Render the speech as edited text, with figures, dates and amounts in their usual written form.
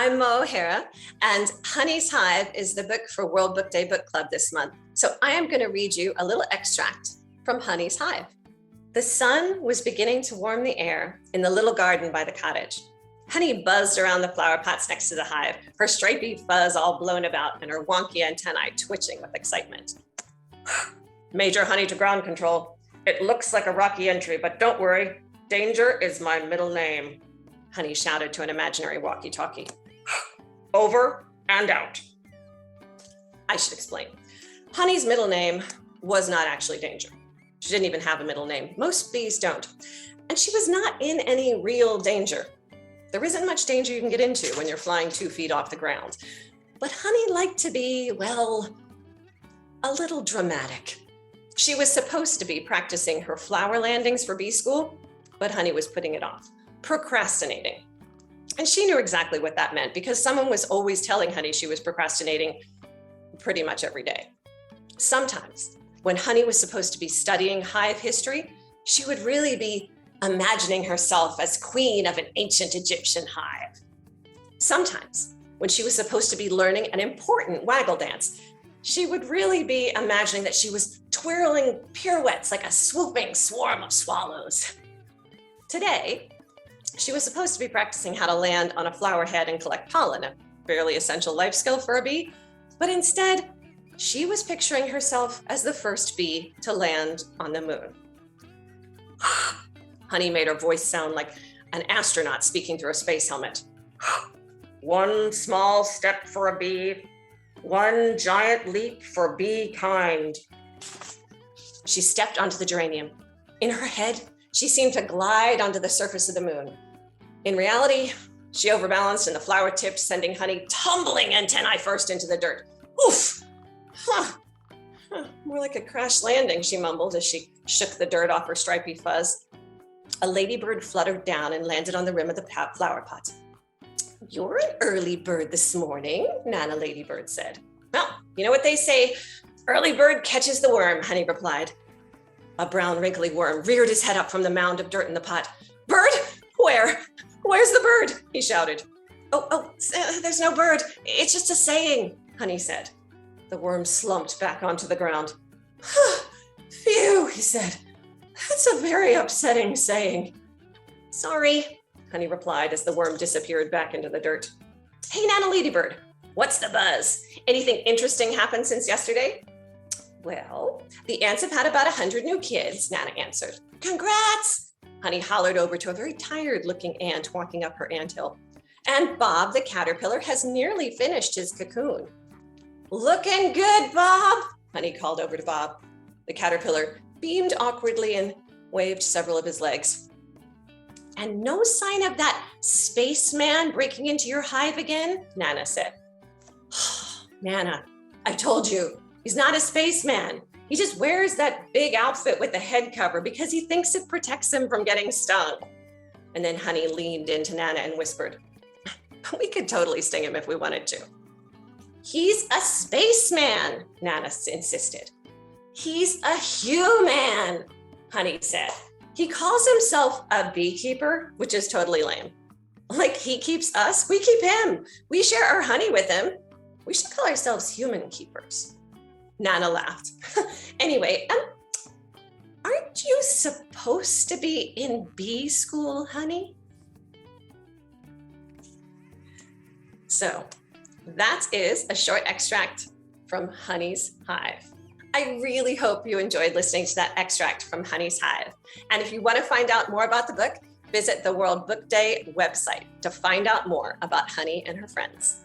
I'm Mo O'Hara, and Honey's Hive is the book for World Book Day Book Club this month. So I am going to read you a little extract from Honey's Hive. The sun was beginning to warm the air in the little garden by the cottage. Honey buzzed around the flower pots next to the hive, her stripy fuzz all blown about and her wonky antennae twitching with excitement. Major Honey to ground control. It looks like a rocky entry, but don't worry. Danger is my middle name, Honey shouted to an imaginary walkie-talkie. Over and out. I should explain. Honey's middle name was not actually Danger. She didn't even have a middle name. Most bees don't. And she was not in any real danger. There isn't much danger you can get into when you're flying 2 feet off the ground. But Honey liked to be, well, a little dramatic. She was supposed to be practicing her flower landings for bee school, but Honey was putting it off, procrastinating. And she knew exactly what that meant because someone was always telling Honey she was procrastinating pretty much every day. Sometimes, when Honey was supposed to be studying hive history, she would really be imagining herself as queen of an ancient Egyptian hive. Sometimes, when she was supposed to be learning an important waggle dance, she would really be imagining that she was twirling pirouettes like a swooping swarm of swallows. Today, she was supposed to be practicing how to land on a flower head and collect pollen, a fairly essential life skill for a bee, but instead, she was picturing herself as the first bee to land on the moon. Honey made her voice sound like an astronaut speaking through a space helmet. One small step for a bee, one giant leap for bee kind. She stepped onto the geranium. In her head, she seemed to glide onto the surface of the moon. In reality, she overbalanced and the flower tipped, sending Honey tumbling antennae first into the dirt. Oof! More like a crash landing, she mumbled as she shook the dirt off her stripy fuzz. A ladybird fluttered down and landed on the rim of the flower pot. You're an early bird this morning, Nana Ladybird said. Well, you know what they say, early bird catches the worm, Honey replied. A brown wrinkly worm reared his head up from the mound of dirt in the pot. Bird? Where? Where's the bird? He shouted. Oh, there's no bird. It's just a saying, Honey said. The worm slumped back onto the ground. Phew, he said. That's a very upsetting saying. Sorry, Honey replied as the worm disappeared back into the dirt. Hey, Nana Ladybird, what's the buzz? Anything interesting happened since yesterday? Well, the ants have had about 100 new kids, Nana answered. Congrats! Honey hollered over to a very tired-looking ant walking up her anthill. And Bob the caterpillar has nearly finished his cocoon. Looking good, Bob, Honey called over to Bob. The caterpillar beamed awkwardly and waved several of his legs. And no sign of that spaceman breaking into your hive again, Nana said. Nana, I told you, he's not a spaceman. He just wears that big outfit with the head cover because he thinks it protects him from getting stung. And then Honey leaned into Nana and whispered, we could totally sting him if we wanted to. He's a spaceman, Nana insisted. He's a human, Honey said. He calls himself a beekeeper, which is totally lame. Like he keeps us, we keep him. We share our honey with him. We should call ourselves human keepers. Nana laughed. Anyway, aren't you supposed to be in bee school, Honey? So that is a short extract from Honey's Hive. I really hope you enjoyed listening to that extract from Honey's Hive. And if you want to find out more about the book, visit the World Book Day website to find out more about Honey and her friends.